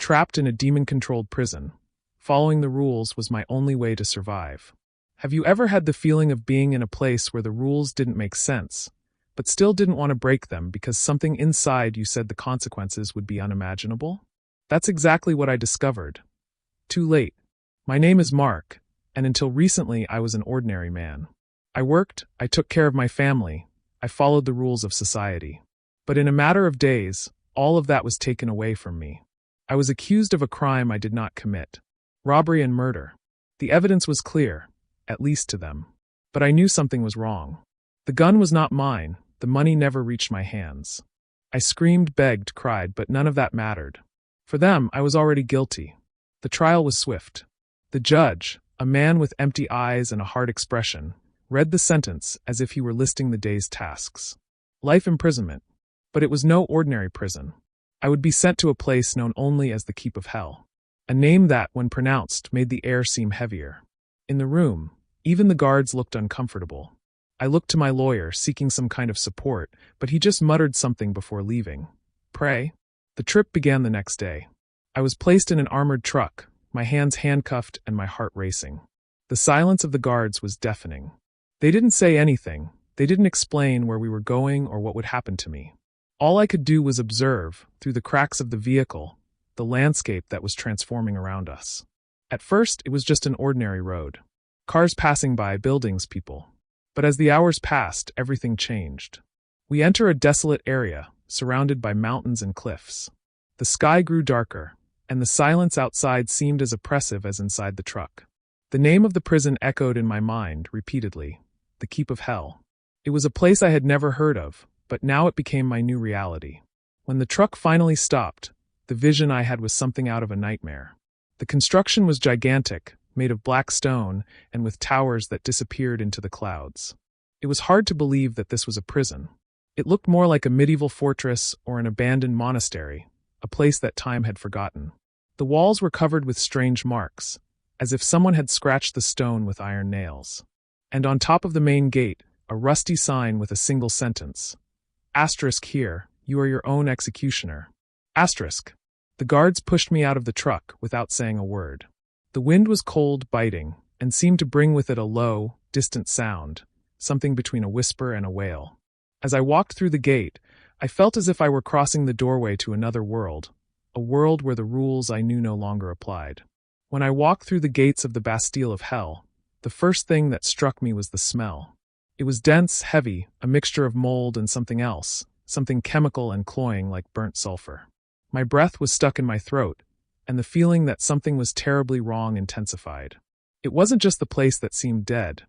trapped in a demon-controlled prison. Following the rules was my only way to survive. Have you ever had the feeling of being in a place where the rules didn't make sense, but still didn't want to break them because something inside you said the consequences would be unimaginable? That's exactly what I discovered. Too late. My name is Mark, and until recently I was an ordinary man. I worked, I took care of my family, I followed the rules of society. But in a matter of days, all of that was taken away from me. I was accused of a crime I did not commit. Robbery and murder. The evidence was clear, at least to them. But I knew something was wrong. The gun was not mine, the money never reached my hands. I screamed, begged, cried, but none of that mattered. For them, I was already guilty. The trial was swift. The judge, a man with empty eyes and a hard expression, read the sentence as if he were listing the day's tasks. Life imprisonment. But it was no ordinary prison. I would be sent to a place known only as the Keep of Hell. A name that, when pronounced, made the air seem heavier. In the room, even the guards looked uncomfortable. I looked to my lawyer, seeking some kind of support, but he just muttered something before leaving. Pray. The trip began the next day. I was placed in an armored truck, my hands handcuffed and my heart racing. The silence of the guards was deafening. They didn't say anything. They didn't explain where we were going or what would happen to me. All I could do was observe, through the cracks of the vehicle, the landscape that was transforming around us. At first, it was just an ordinary road. Cars passing by, buildings, people. But as the hours passed, everything changed. We enter a desolate area, surrounded by mountains and cliffs. The sky grew darker, and the silence outside seemed as oppressive as inside the truck. The name of the prison echoed in my mind, repeatedly. The Keep of Hell. It was a place I had never heard of, but now it became my new reality. When the truck finally stopped, the vision I had was something out of a nightmare. The construction was gigantic, made of black stone, and with towers that disappeared into the clouds. It was hard to believe that this was a prison. It looked more like a medieval fortress or an abandoned monastery, a place that time had forgotten. The walls were covered with strange marks, as if someone had scratched the stone with iron nails. And on top of the main gate, a rusty sign with a single sentence. Asterisk here, you are your own executioner. Asterisk. The guards pushed me out of the truck without saying a word. The wind was cold, biting, and seemed to bring with it a low, distant sound, something between a whisper and a wail. As I walked through the gate, I felt as if I were crossing the doorway to another world, a world where the rules I knew no longer applied. When I walked through the gates of the Bastille of Hell, the first thing that struck me was the smell. It was dense, heavy, a mixture of mold and something else, something chemical and cloying like burnt sulfur. My breath was stuck in my throat, and the feeling that something was terribly wrong intensified. It wasn't just the place that seemed dead.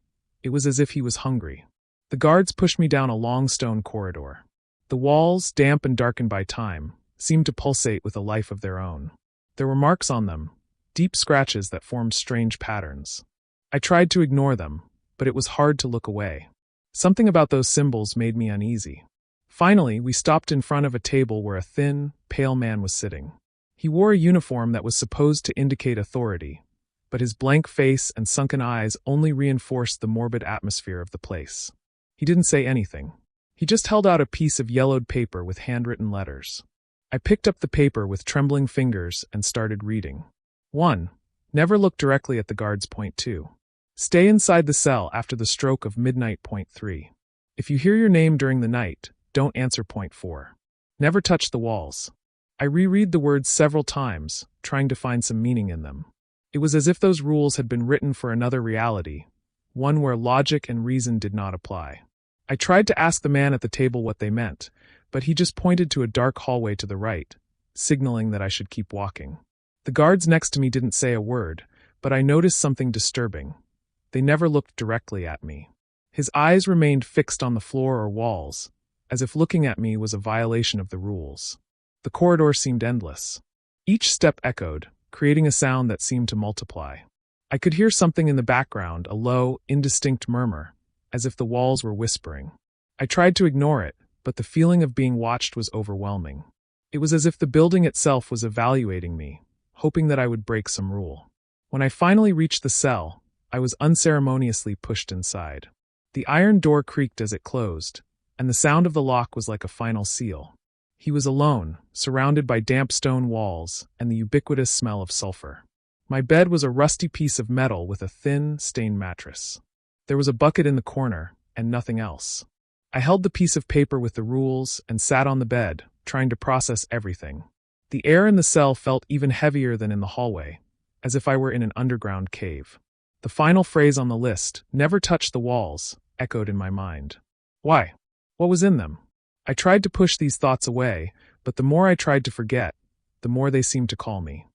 It was as if he was hungry. The guards pushed me down a long stone corridor. The walls, damp and darkened by time, seemed to pulsate with a life of their own. There were marks on them, deep scratches that formed strange patterns. I tried to ignore them, but it was hard to look away. Something about those symbols made me uneasy. Finally, we stopped in front of a table where a thin, pale man was sitting. He wore a uniform that was supposed to indicate authority, but his blank face and sunken eyes only reinforced the morbid atmosphere of the place. He didn't say anything. He just held out a piece of yellowed paper with handwritten letters. I picked up the paper with trembling fingers and started reading. 1. Never look directly at the guards. Point 2. Stay inside the cell after the stroke of midnight. Point 3. If you hear your name during the night, don't answer. Point 4. Never touch the walls. I reread the words several times, trying to find some meaning in them. It was as if those rules had been written for another reality, one where logic and reason did not apply. I tried to ask the man at the table what they meant, but he just pointed to a dark hallway to the right, signaling that I should keep walking. The guards next to me didn't say a word, but I noticed something disturbing. They never looked directly at me. His eyes remained fixed on the floor or walls, as if looking at me was a violation of the rules. The corridor seemed endless. Each step echoed, creating a sound that seemed to multiply. I could hear something in the background, a low, indistinct murmur, as if the walls were whispering. I tried to ignore it, but the feeling of being watched was overwhelming. It was as if the building itself was evaluating me, hoping that I would break some rule. When I finally reached the cell, I was unceremoniously pushed inside. The iron door creaked as it closed, and the sound of the lock was like a final seal. He was alone, surrounded by damp stone walls and the ubiquitous smell of sulfur. My bed was a rusty piece of metal with a thin, stained mattress. There was a bucket in the corner, and nothing else. I held the piece of paper with the rules and sat on the bed, trying to process everything. The air in the cell felt even heavier than in the hallway, as if I were in an underground cave. The final phrase on the list, "never touch the walls," echoed in my mind. Why? What was in them? I tried to push these thoughts away, but the more I tried to forget, the more they seemed to call me.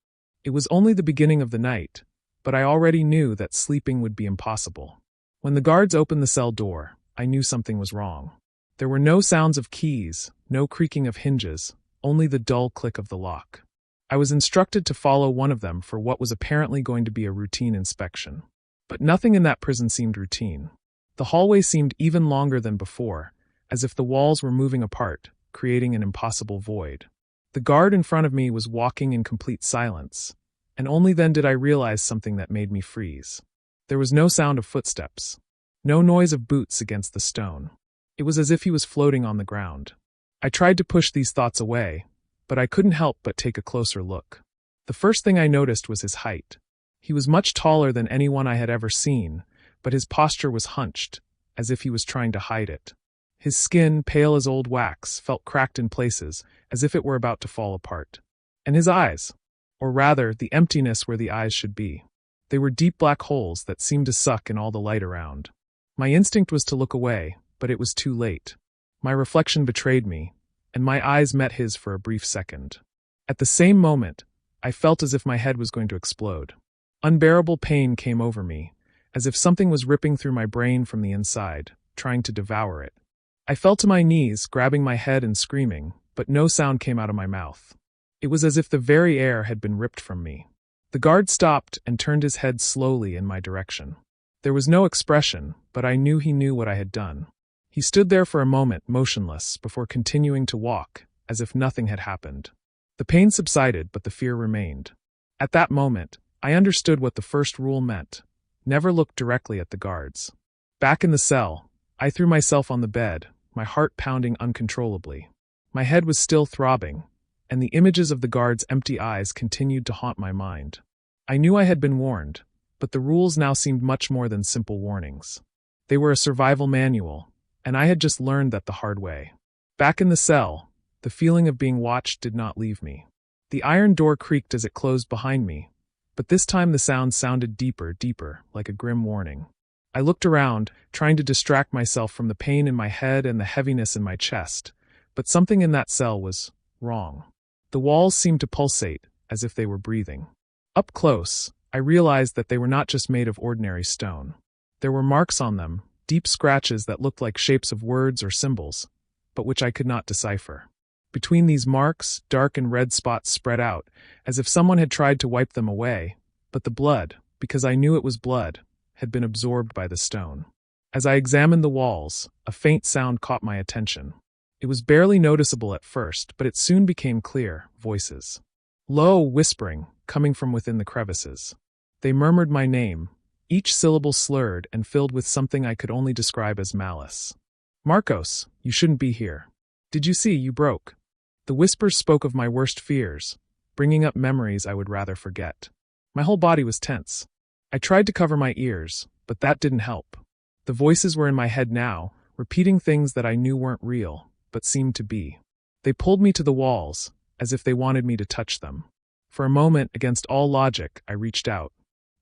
It was only the beginning of the night, but I already knew that sleeping would be impossible. When the guards opened the cell door, I knew something was wrong. There were no sounds of keys, no creaking of hinges, only the dull click of the lock. I was instructed to follow one of them for what was apparently going to be a routine inspection. But nothing in that prison seemed routine. The hallway seemed even longer than before, as if the walls were moving apart, creating an impossible void. The guard in front of me was walking in complete silence, and only then did I realize something that made me freeze. There was no sound of footsteps, no noise of boots against the stone. It was as if he was floating on the ground. I tried to push these thoughts away, but I couldn't help but take a closer look. The first thing I noticed was his height. He was much taller than anyone I had ever seen, but his posture was hunched, as if he was trying to hide it. His skin, pale as old wax, felt cracked in places, as if it were about to fall apart. And his eyes, or rather, the emptiness where the eyes should be. They were deep black holes that seemed to suck in all the light around. My instinct was to look away, but it was too late. My reflection betrayed me, and my eyes met his for a brief second. At the same moment, I felt as if my head was going to explode. Unbearable pain came over me, as if something was ripping through my brain from the inside, trying to devour it. I fell to my knees, grabbing my head and screaming, but no sound came out of my mouth. It was as if the very air had been ripped from me. The guard stopped and turned his head slowly in my direction. There was no expression, but I knew he knew what I had done. He stood there for a moment, motionless, before continuing to walk, as if nothing had happened. The pain subsided, but the fear remained. At that moment, I understood what the first rule meant: never look directly at the guards. Back in the cell, I threw myself on the bed, my heart pounding uncontrollably. My head was still throbbing, and the images of the guards' empty eyes continued to haunt my mind. I knew I had been warned, but the rules now seemed much more than simple warnings. They were a survival manual, and I had just learned that the hard way. Back in the cell, the feeling of being watched did not leave me. The iron door creaked as it closed behind me, but this time the sound sounded deeper, like a grim warning. I looked around, trying to distract myself from the pain in my head and the heaviness in my chest, but something in that cell was wrong. The walls seemed to pulsate, as if they were breathing. Up close, I realized that they were not just made of ordinary stone. There were marks on them, deep scratches that looked like shapes of words or symbols, but which I could not decipher. Between these marks, dark and red spots spread out, as if someone had tried to wipe them away, but the blood, because I knew it was blood, had been absorbed by the stone. As I examined the walls, a faint sound caught my attention. It was barely noticeable at first, but it soon became clear: voices. Low, whispering, coming from within the crevices. They murmured my name, each syllable slurred and filled with something I could only describe as malice. "Marcos, you shouldn't be here. Did you see you broke?" The whispers spoke of my worst fears, bringing up memories I would rather forget. My whole body was tense. I tried to cover my ears, but that didn't help. The voices were in my head now, repeating things that I knew weren't real, but seemed to be. They pulled me to the walls, as if they wanted me to touch them. For a moment, against all logic, I reached out.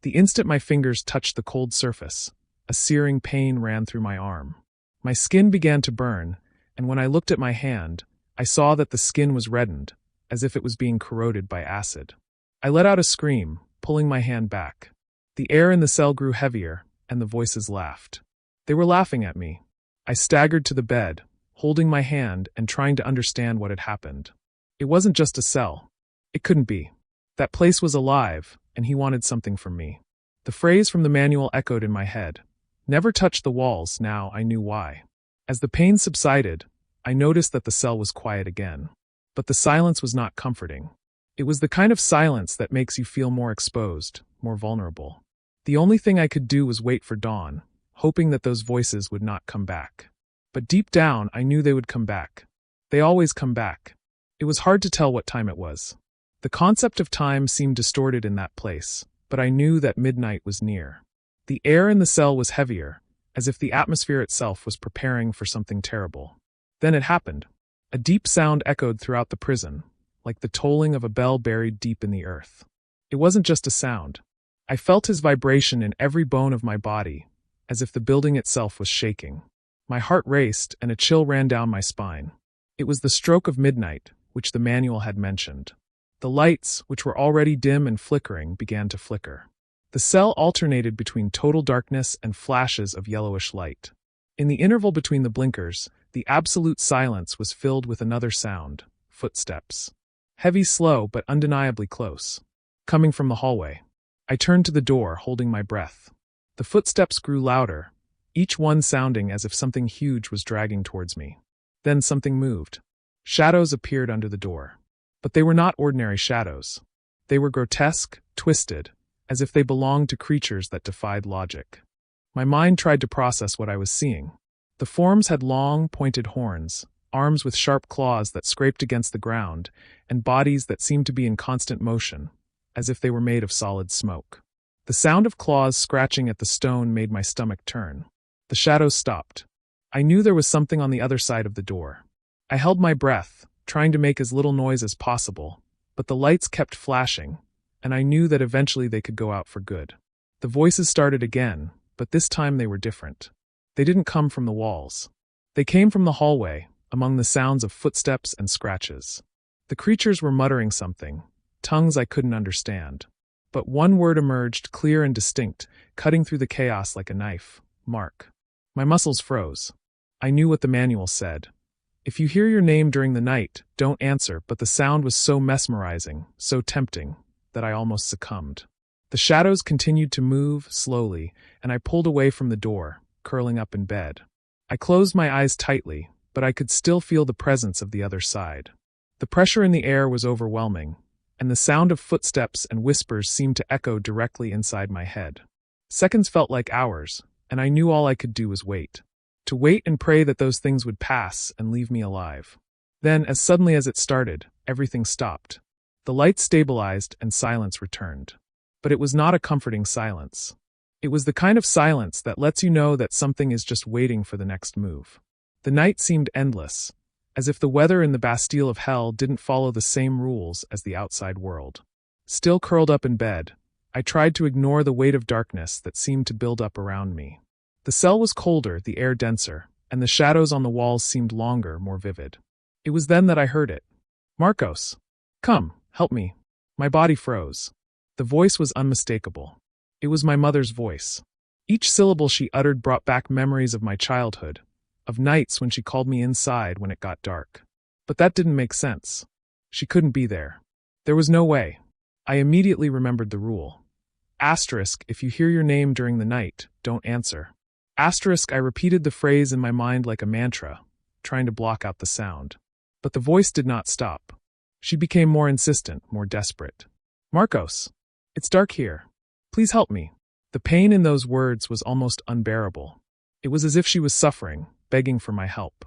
The instant my fingers touched the cold surface, a searing pain ran through my arm. My skin began to burn, and when I looked at my hand, I saw that the skin was reddened, as if it was being corroded by acid. I let out a scream, pulling my hand back. The air in the cell grew heavier, and the voices laughed. They were laughing at me. I staggered to the bed, holding my hand and trying to understand what had happened. It wasn't just a cell. It couldn't be. That place was alive, and he wanted something from me. The phrase from the manual echoed in my head. Never touch the walls. Now I knew why. As the pain subsided, I noticed that the cell was quiet again. But the silence was not comforting. It was the kind of silence that makes you feel more exposed, more vulnerable. The only thing I could do was wait for dawn, hoping that those voices would not come back. But deep down, I knew they would come back. They always come back. It was hard to tell what time it was. The concept of time seemed distorted in that place, but I knew that midnight was near. The air in the cell was heavier, as if the atmosphere itself was preparing for something terrible. Then it happened. A deep sound echoed throughout the prison, like the tolling of a bell buried deep in the earth. It wasn't just a sound. I felt his vibration in every bone of my body, as if the building itself was shaking. My heart raced and a chill ran down my spine. It was the stroke of midnight, which the manual had mentioned. The lights, which were already dim and flickering, began to flicker. The cell alternated between total darkness and flashes of yellowish light. In the interval between the blinkers, the absolute silence was filled with another sound: footsteps. Heavy, slow, but undeniably close. Coming from the hallway. I turned to the door, holding my breath. The footsteps grew louder, each one sounding as if something huge was dragging towards me. Then something moved. Shadows appeared under the door. But they were not ordinary shadows. They were grotesque, twisted, as if they belonged to creatures that defied logic. My mind tried to process what I was seeing. The forms had long, pointed horns, arms with sharp claws that scraped against the ground, and bodies that seemed to be in constant motion, as if they were made of solid smoke. The sound of claws scratching at the stone made my stomach turn. The shadows stopped. I knew there was something on the other side of the door. I held my breath, trying to make as little noise as possible, but the lights kept flashing, and I knew that eventually they could go out for good. The voices started again, but this time they were different. They didn't come from the walls. They came from the hallway, among the sounds of footsteps and scratches. The creatures were muttering something, tongues I couldn't understand. But one word emerged clear and distinct, cutting through the chaos like a knife: Mark. My muscles froze. I knew what the manual said. If you hear your name during the night, don't answer, but the sound was so mesmerizing, so tempting, that I almost succumbed. The shadows continued to move, slowly, and I pulled away from the door, curling up in bed. I closed my eyes tightly, but I could still feel the presence of the other side. The pressure in the air was overwhelming, and the sound of footsteps and whispers seemed to echo directly inside my head. Seconds felt like hours, and I knew all I could do was wait. To wait and pray that those things would pass and leave me alive. Then, as suddenly as it started, everything stopped. The lights stabilized and silence returned. But it was not a comforting silence. It was the kind of silence that lets you know that something is just waiting for the next move. The night seemed endless, as if the weather in the Bastille of Hell didn't follow the same rules as the outside world. Still curled up in bed, I tried to ignore the weight of darkness that seemed to build up around me. The cell was colder, the air denser, and the shadows on the walls seemed longer, more vivid. It was then that I heard it. Marcos. Come, help me. My body froze. The voice was unmistakable. It was my mother's voice. Each syllable she uttered brought back memories of my childhood, of nights when she called me inside when it got dark. But that didn't make sense. She couldn't be there. There was no way. I immediately remembered the rule. Asterisk, if you hear your name during the night, don't answer. Asterisk, I repeated the phrase in my mind like a mantra, trying to block out the sound. But the voice did not stop. She became more insistent, more desperate. Marcos. It's dark here. Please help me. The pain in those words was almost unbearable. It was as if she was suffering, begging for my help.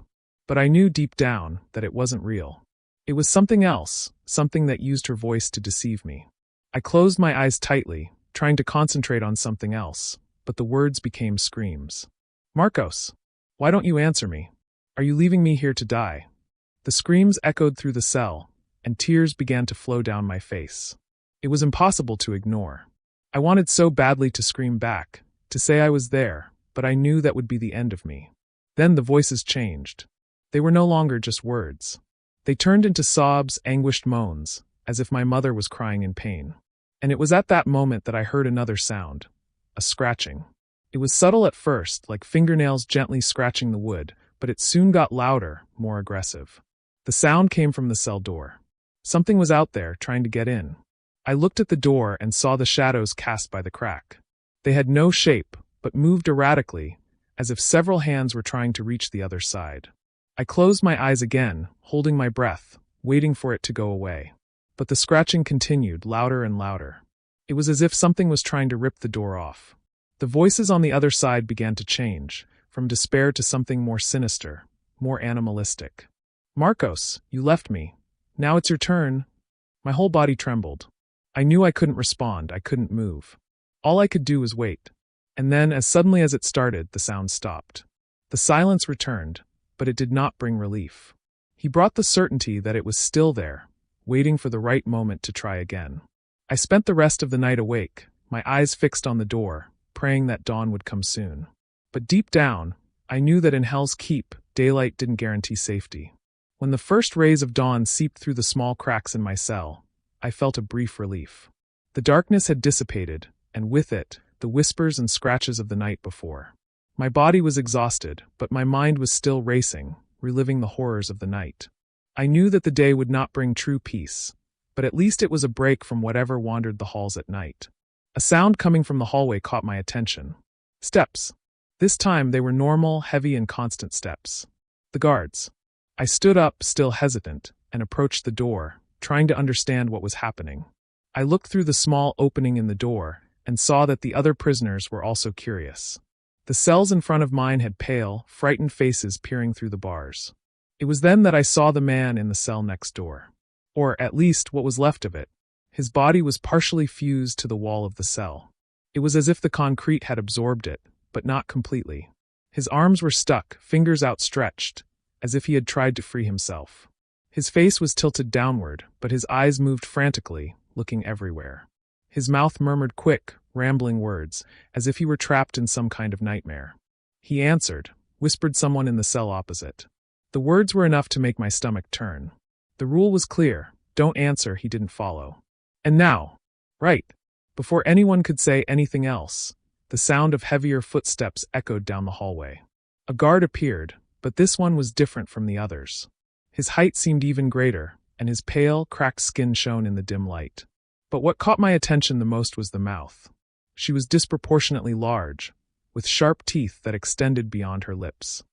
But I knew deep down that it wasn't real. It was something else, something that used her voice to deceive me. I closed my eyes tightly, trying to concentrate on something else, but the words became screams. Marcos, why don't you answer me? Are you leaving me here to die? The screams echoed through the cell, and tears began to flow down my face. It was impossible to ignore. I wanted so badly to scream back, to say I was there, but I knew that would be the end of me. Then the voices changed. They were no longer just words. They turned into sobs, anguished moans, as if my mother was crying in pain. And it was at that moment that I heard another sound, a scratching. It was subtle at first, like fingernails gently scratching the wood, but it soon got louder, more aggressive. The sound came from the cell door. Something was out there, trying to get in. I looked at the door and saw the shadows cast by the crack. They had no shape, but moved erratically, as if several hands were trying to reach the other side. I closed my eyes again, holding my breath, waiting for it to go away. But the scratching continued, louder and louder. It was as if something was trying to rip the door off. The voices on the other side began to change, from despair to something more sinister, more animalistic. Marcos, you left me. Now it's your turn. My whole body trembled. I knew I couldn't respond, I couldn't move. All I could do was wait. And then, as suddenly as it started, the sound stopped. The silence returned, but it did not bring relief. He brought the certainty that it was still there, waiting for the right moment to try again. I spent the rest of the night awake, my eyes fixed on the door, praying that dawn would come soon. But deep down, I knew that in Hell's Keep, daylight didn't guarantee safety. When the first rays of dawn seeped through the small cracks in my cell, I felt a brief relief. The darkness had dissipated, and with it, the whispers and scratches of the night before. My body was exhausted, but my mind was still racing, reliving the horrors of the night. I knew that the day would not bring true peace, but at least it was a break from whatever wandered the halls at night. A sound coming from the hallway caught my attention. Steps. This time they were normal, heavy and constant steps. The guards. I stood up, still hesitant, and approached the door, trying to understand what was happening. I looked through the small opening in the door, and saw that the other prisoners were also curious. The cells in front of mine had pale, frightened faces peering through the bars. It was then that I saw the man in the cell next door. Or, at least, what was left of it. His body was partially fused to the wall of the cell. It was as if the concrete had absorbed it, but not completely. His arms were stuck, fingers outstretched, as if he had tried to free himself. His face was tilted downward, but his eyes moved frantically, looking everywhere. His mouth murmured quick, rambling words, as if he were trapped in some kind of nightmare. He answered, whispered someone in the cell opposite. The words were enough to make my stomach turn. The rule was clear, don't answer, he didn't follow. And now, right, before anyone could say anything else, the sound of heavier footsteps echoed down the hallway. A guard appeared, but this one was different from the others. His height seemed even greater, and his pale, cracked skin shone in the dim light. But what caught my attention the most was the mouth. She was disproportionately large, with sharp teeth that extended beyond her lips.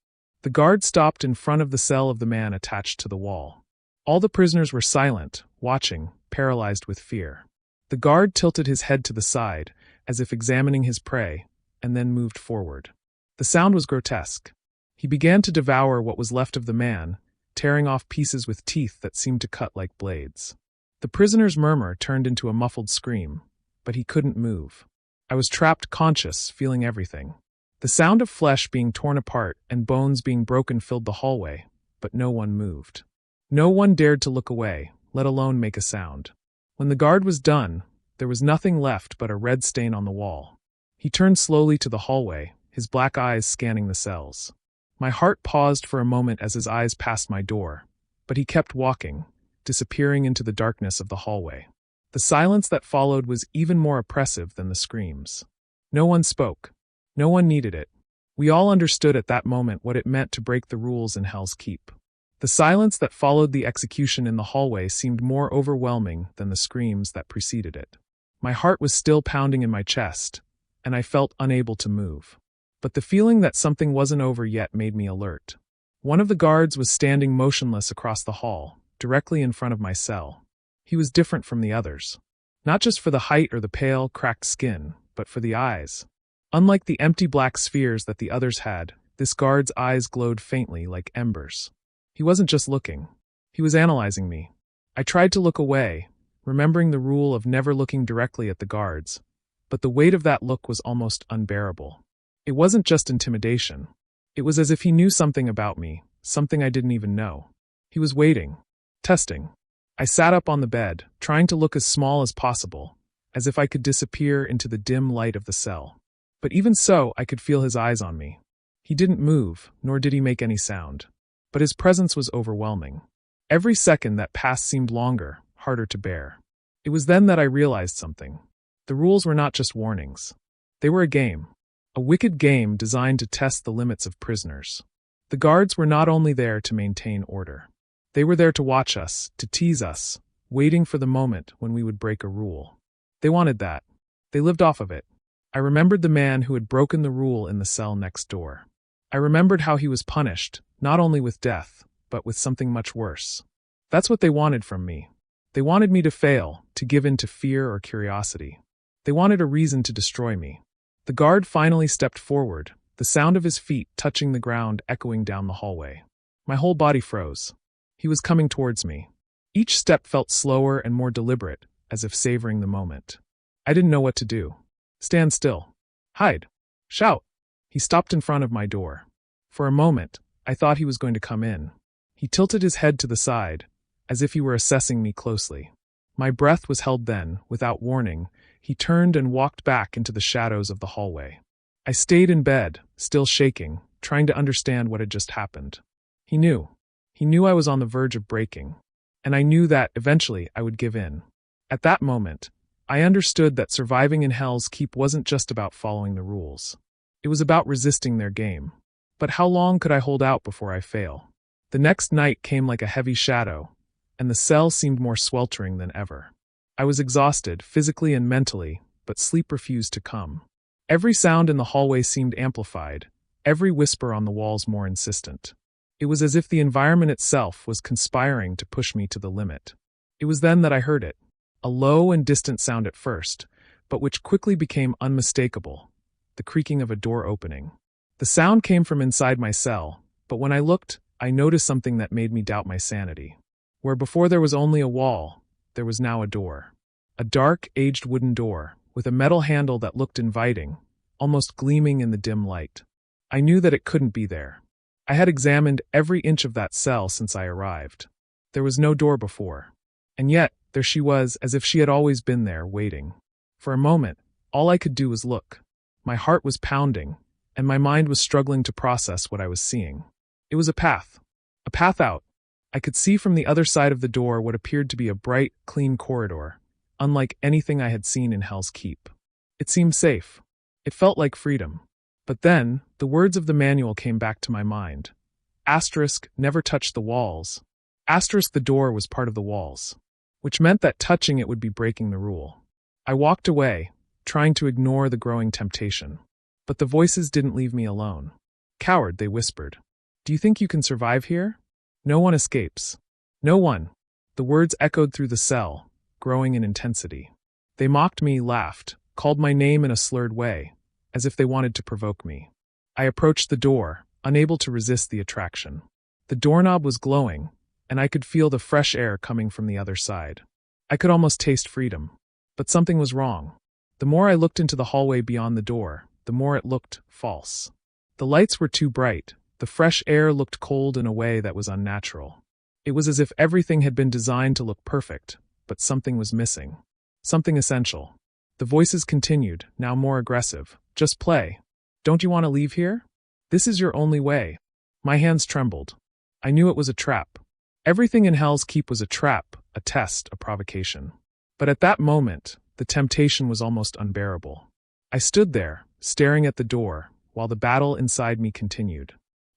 The guard stopped in front of the cell of the man attached to the wall. All the prisoners were silent, watching, paralyzed with fear. The guard tilted his head to the side, as if examining his prey, and then moved forward. The sound was grotesque. He began to devour what was left of the man, tearing off pieces with teeth that seemed to cut like blades. The prisoner's murmur turned into a muffled scream, but he couldn't move. I was trapped conscious, feeling everything. The sound of flesh being torn apart and bones being broken filled the hallway, but no one moved. No one dared to look away, let alone make a sound. When the guard was done, there was nothing left but a red stain on the wall. He turned slowly to the hallway, his black eyes scanning the cells. My heart paused for a moment as his eyes passed my door, but he kept walking, disappearing into the darkness of the hallway. The silence that followed was even more oppressive than the screams. No one spoke. No one needed it. We all understood at that moment what it meant to break the rules in Hell's Keep. The silence that followed the execution in the hallway seemed more overwhelming than the screams that preceded it. My heart was still pounding in my chest, and I felt unable to move. But the feeling that something wasn't over yet made me alert. One of the guards was standing motionless across the hall, directly in front of my cell. He was different from the others. Not just for the height or the pale, cracked skin, but for the eyes. Unlike the empty black spheres that the others had, this guard's eyes glowed faintly like embers. He wasn't just looking. He was analyzing me. I tried to look away, remembering the rule of never looking directly at the guards, but the weight of that look was almost unbearable. It wasn't just intimidation. It was as if he knew something about me, something I didn't even know. He was waiting, testing. I sat up on the bed, trying to look as small as possible, as if I could disappear into the dim light of the cell. But even so, I could feel his eyes on me. He didn't move, nor did he make any sound. But his presence was overwhelming. Every second that passed seemed longer, harder to bear. It was then that I realized something. The rules were not just warnings. They were a game. A wicked game designed to test the limits of prisoners. The guards were not only there to maintain order. They were there to watch us, to tease us, waiting for the moment when we would break a rule. They wanted that. They lived off of it. I remembered the man who had broken the rule in the cell next door. I remembered how he was punished, not only with death, but with something much worse. That's what they wanted from me. They wanted me to fail, to give in to fear or curiosity. They wanted a reason to destroy me. The guard finally stepped forward, the sound of his feet touching the ground echoing down the hallway. My whole body froze. He was coming towards me. Each step felt slower and more deliberate, as if savoring the moment. I didn't know what to do. Stand still. Hide. Shout. He stopped in front of my door. For a moment, I thought he was going to come in. He tilted his head to the side, as if he were assessing me closely. My breath was held then, without warning, he turned and walked back into the shadows of the hallway. I stayed in bed, still shaking, trying to understand what had just happened. He knew. He knew I was on the verge of breaking. And I knew that, eventually, I would give in. At that moment, I understood that surviving in Hell's Keep wasn't just about following the rules. It was about resisting their game. But how long could I hold out before I fail? The next night came like a heavy shadow, and the cell seemed more sweltering than ever. I was exhausted, physically and mentally, but sleep refused to come. Every sound in the hallway seemed amplified, every whisper on the walls more insistent. It was as if the environment itself was conspiring to push me to the limit. It was then that I heard it, a low and distant sound at first, but which quickly became unmistakable, the creaking of a door opening. The sound came from inside my cell, but when I looked, I noticed something that made me doubt my sanity. Where before there was only a wall, there was now a door. A dark, aged wooden door, with a metal handle that looked inviting, almost gleaming in the dim light. I knew that it couldn't be there. I had examined every inch of that cell since I arrived. There was no door before. And yet, there she was, as if she had always been there, waiting. For a moment, all I could do was look. My heart was pounding, and my mind was struggling to process what I was seeing. It was a path out. I could see from the other side of the door what appeared to be a bright, clean corridor, unlike anything I had seen in Hell's Keep. It seemed safe. It felt like freedom. But then, the words of the manual came back to my mind. Asterisk, never touch the walls. Asterisk, the door was part of the walls, which meant that touching it would be breaking the rule. I walked away, trying to ignore the growing temptation. But the voices didn't leave me alone. Coward, they whispered. Do you think you can survive here? No one escapes. No one. The words echoed through the cell, growing in intensity. They mocked me, laughed, called my name in a slurred way, as if they wanted to provoke me. I approached the door, unable to resist the attraction. The doorknob was glowing, and I could feel the fresh air coming from the other side. I could almost taste freedom. But something was wrong. The more I looked into the hallway beyond the door, the more it looked false. The lights were too bright. The fresh air looked cold in a way that was unnatural. It was as if everything had been designed to look perfect, but something was missing. Something essential. The voices continued, now more aggressive. Just play. Don't you want to leave here? This is your only way. My hands trembled. I knew it was a trap. Everything in Hell's Keep was a trap, a test, a provocation. But at that moment, the temptation was almost unbearable. I stood there, staring at the door, while the battle inside me continued.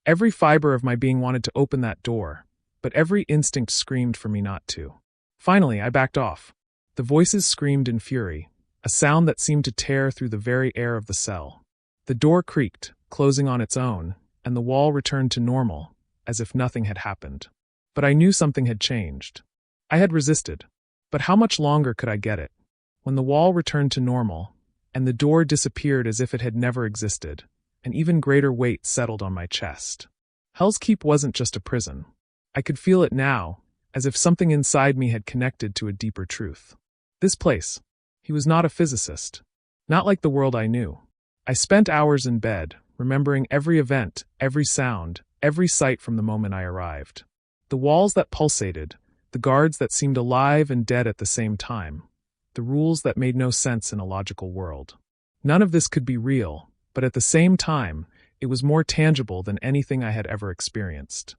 Every fiber of my being wanted to open that door, but every instinct screamed for me not to. Finally, I backed off. The voices screamed in fury, a sound that seemed to tear through the very air of the cell. The door creaked, closing on its own, and the wall returned to normal, as if nothing had happened. But I knew something had changed. I had resisted. But how much longer could I get it? When the wall returned to normal, and the door disappeared as if it had never existed, an even greater weight settled on my chest. Hell's Keep wasn't just a prison. I could feel it now, as if something inside me had connected to a deeper truth. This place. He was not a physicist. Not like the world I knew. I spent hours in bed, remembering every event, every sound, every sight from the moment I arrived. The walls that pulsated, the guards that seemed alive and dead at the same time, the rules that made no sense in a logical world. None of this could be real, but at the same time, it was more tangible than anything I had ever experienced.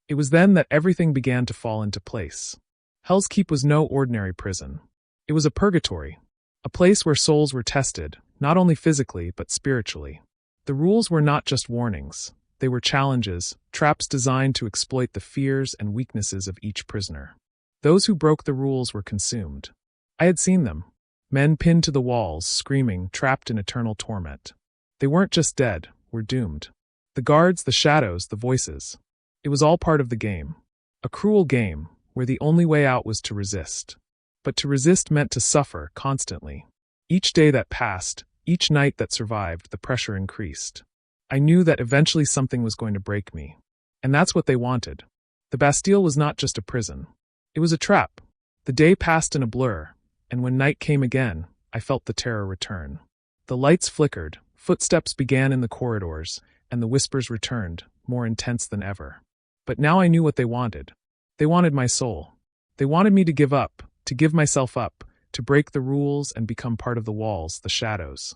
It was then that everything began to fall into place. Hell's Keep was no ordinary prison. It was a purgatory, a place where souls were tested, not only physically but spiritually. The rules were not just warnings. They were challenges, traps designed to exploit the fears and weaknesses of each prisoner. Those who broke the rules were consumed. I had seen them. Men pinned to the walls, screaming, trapped in eternal torment. They weren't just dead, were doomed. The guards, the shadows, the voices. It was all part of the game. A cruel game, where the only way out was to resist. But to resist meant to suffer constantly. Each day that passed, each night that survived, the pressure increased. I knew that eventually something was going to break me. And that's what they wanted. The Bastille was not just a prison. It was a trap. The day passed in a blur, and when night came again, I felt the terror return. The lights flickered, footsteps began in the corridors, and the whispers returned, more intense than ever. But now I knew what they wanted. They wanted my soul. They wanted me to give up, to give myself up, to break the rules and become part of the walls, the shadows.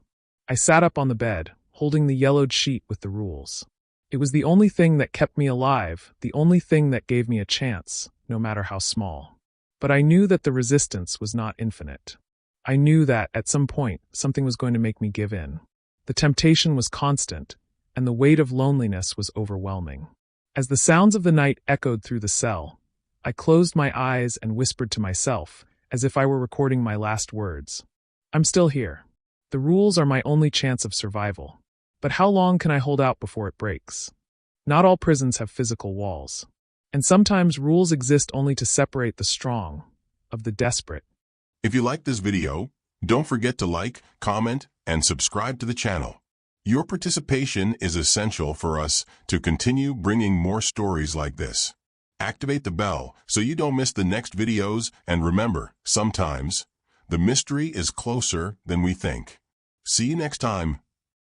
I sat up on the bed, holding the yellowed sheet with the rules. It was the only thing that kept me alive, the only thing that gave me a chance, no matter how small. But I knew that the resistance was not infinite. I knew that, at some point, something was going to make me give in. The temptation was constant, and the weight of loneliness was overwhelming. As the sounds of the night echoed through the cell, I closed my eyes and whispered to myself, as if I were recording my last words. I'm still here. The rules are my only chance of survival. But how long can I hold out before it breaks? Not all prisons have physical walls. And sometimes rules exist only to separate the strong of the desperate. If you like this video, don't forget to like, comment, and subscribe to the channel. Your participation is essential for us to continue bringing more stories like this. Activate the bell so you don't miss the next videos, and remember, sometimes the mystery is closer than we think. See you next time.